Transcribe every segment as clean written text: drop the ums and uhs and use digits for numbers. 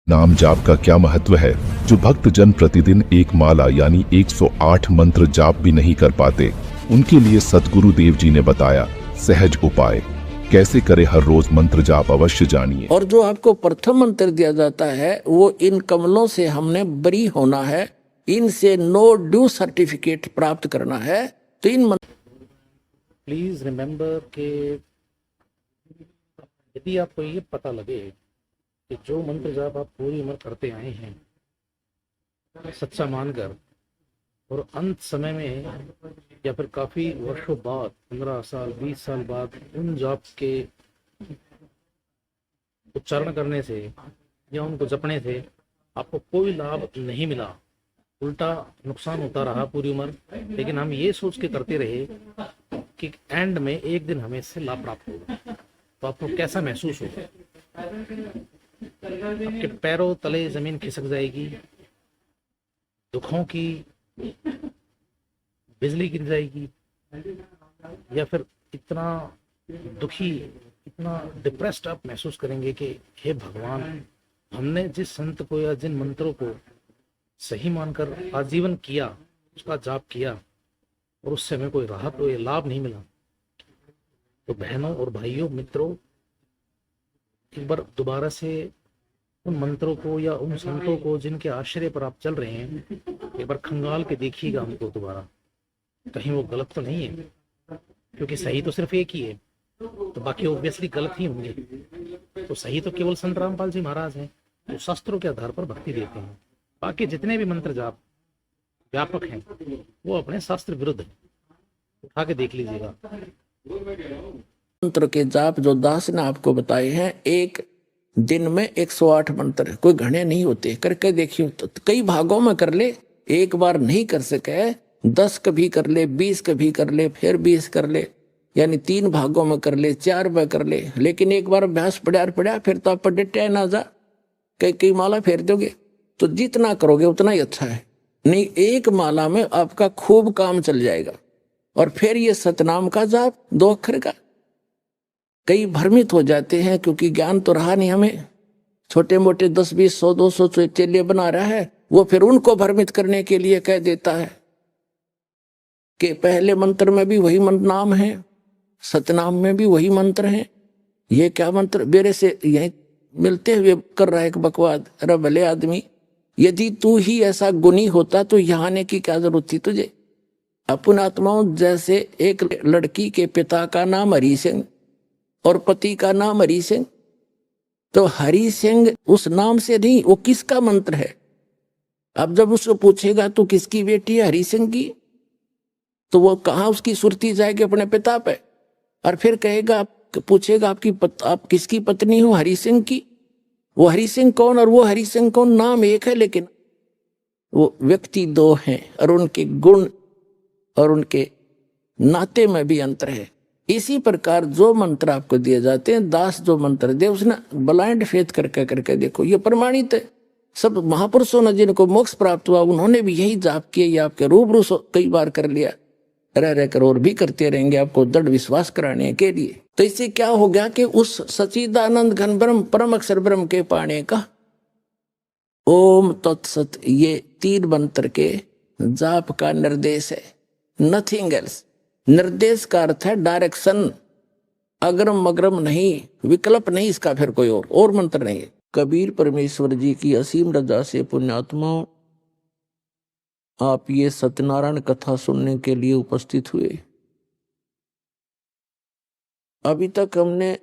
नाम जाप का क्या महत्व है? जो भक्त जन प्रतिदिन एक माला यानी 108 मंत्र जाप भी नहीं कर पाते, उनके लिए सतगुरु देव जी ने बताया सहज उपाय। कैसे करे हर रोज मंत्र जाप, अवश्य जानिए। और जो आपको प्रथम मंत्र दिया जाता है वो इन कमलों से हमने बरी होना है, इनसे नो ड्यू सर्टिफिकेट प्राप्त करना है। तो इन प्लीज रिमेंबर कि यदि आपको ये पता लगे कि जो मंत्र जाप आप पूरी उम्र करते आए हैं सच्चा मानकर, और अंत समय में या फिर काफी वर्षों बाद 15 साल 20 साल बाद उन जाप के उच्चारण करने से या उनको जपने से आपको कोई लाभ नहीं मिला, उल्टा नुकसान होता रहा पूरी उम्र, लेकिन हम ये सोच के करते रहे कि एंड में एक दिन हमें इससे लाभ प्राप्त होगा, तो आपको कैसा महसूस होगा? आपके पैरों तले जमीन खिसक जाएगी, दुखों की बिजली गिर जाएगी, या फिर इतना दुखी, इतना डिप्रेस्ड आप महसूस करेंगे कि हे भगवान, हमने जिस संत को या जिन मंत्रों को सही मानकर आजीवन किया, उसका जाप किया, और उससे हमें कोई राहत कोई लाभ नहीं मिला। तो बहनों और भाइयों, मित्रों, एक बार दोबारा से उन मंत्रों को या उन संतों को जिनके आश्रय पर आप चल रहे हैं, एक बार खंगाल के देखिएगा हमको दोबारा, कहीं वो गलत तो नहीं है, क्योंकि सही तो सिर्फ एक ही है, तो बाकी ऑब्वियसली गलत ही होंगे। तो सही तो केवल संत रामपाल जी महाराज हैं, तो शास्त्रों के आधार पर भक्ति देते हैं। बाकी जितने भी मंत्र जाप व्यापक हैं वो अपने शास्त्र विरुद्ध हैं, उठा के देख लीजिएगा। मंत्र के जाप जो दास ने आपको बताए हैं, एक दिन में 108 मंत्र, कोई घने नहीं होते, करके देखियो। तो कई भागों में कर ले, एक बार नहीं कर सके 10 कभी कर ले, 20 कभी कर ले, फिर 20 कर ले, यानी 3 भागों में कर ले, 4 में कर ले। लेकिन एक बार अभ्यास पड़ा फिर तो आप पढ़े ना जा, कई माला फेर दोगे, तो जितना करोगे उतना ही अच्छा है। नहीं, एक माला में आपका खूब काम चल जाएगा। और फिर ये सतनाम का जाप 2 अक्षर का, कई भ्रमित हो जाते हैं क्योंकि ज्ञान तो रहा नहीं हमें, छोटे मोटे 10 20 100 200 चेले बना रहा है, वो फिर उनको भ्रमित करने के लिए कह देता है कि पहले मंत्र में भी वही नाम है, सतनाम में भी वही मंत्र है, ये क्या मंत्र मेरे से यही मिलते हुए कर रहा है एक बकवाद। अरे भले आदमी, यदि तू ही ऐसा गुणी होता तो यहाँ आने की क्या जरूरत थी तुझे? अपन आत्माओं जैसे एक लड़की के पिता का नाम हरि सिंह और पति का नाम हरि सिंह, तो हरि सिंह उस नाम से नहीं, वो किसका मंत्र है? अब जब उसको पूछेगा तो किसकी बेटी है? हरि सिंह की। तो वो कहाँ उसकी सुरती जाएगी? अपने पिता पे। और फिर कहेगा, पूछेगा आप किसकी पत्नी हो? हरि सिंह की। वो हरि सिंह कौन और वो हरि सिंह कौन? नाम एक है लेकिन वो व्यक्ति 2 हैं, और उनके गुण और उनके नाते में भी अंतर है। इसी प्रकार जो मंत्र आपको दिए जाते हैं, दास जो मंत्र दे उसने ब्लाइंड फेथ करके देखो, ये प्रमाणित है। सब महापुरुषों ने जिनको मोक्ष प्राप्त हुआ उन्होंने भी यही जाप किया, ये आपके रूबरू कई बार कर लिया, रह कर और भी करते रहेंगे आपको दृढ़ विश्वास कराने के लिए। तो इससे क्या हो गया कि उस सच्चिदानंद घन ब्रह्म परम अक्षर ब्रह्म के पाने का ओम तत्सत, ये 3 मंत्र के जाप का निर्देश है, नथिंग एल्स। निर्देश का अर्थ है डायरेक्शन, अग्रम मग्रम नहीं, विकल्प नहीं इसका, फिर कोई और मंत्र नहीं है। कबीर परमेश्वर जी की असीम रजा से पुण्यात्माओं, आप ये सत्यनारायण कथा सुनने के लिए उपस्थित हुए। अभी तक हमने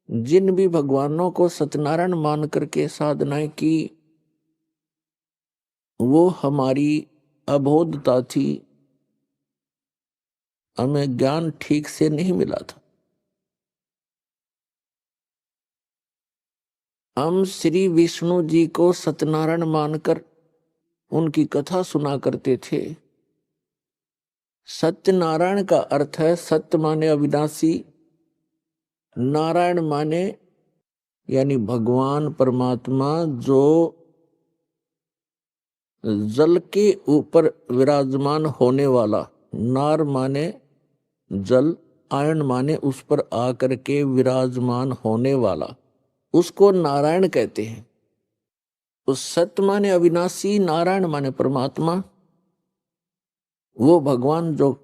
जिन भी भगवानों को सत्यनारायण मान करके साधनाएं की, वो हमारी अबोधता थी, हमें ज्ञान ठीक से नहीं मिला था। हम श्री विष्णु जी को सत्यनारायण मानकर उनकी कथा सुना करते थे। सत्यनारायण का अर्थ है सत्य माने अविनाशी, नारायण माने यानी भगवान परमात्मा जो जल के ऊपर विराजमान होने वाला। नार माने जल, आयन माने उस पर आकर के विराजमान होने वाला, उसको नारायण कहते हैं। उस सत्य माने अविनाशी, नारायण माने परमात्मा, वो भगवान जो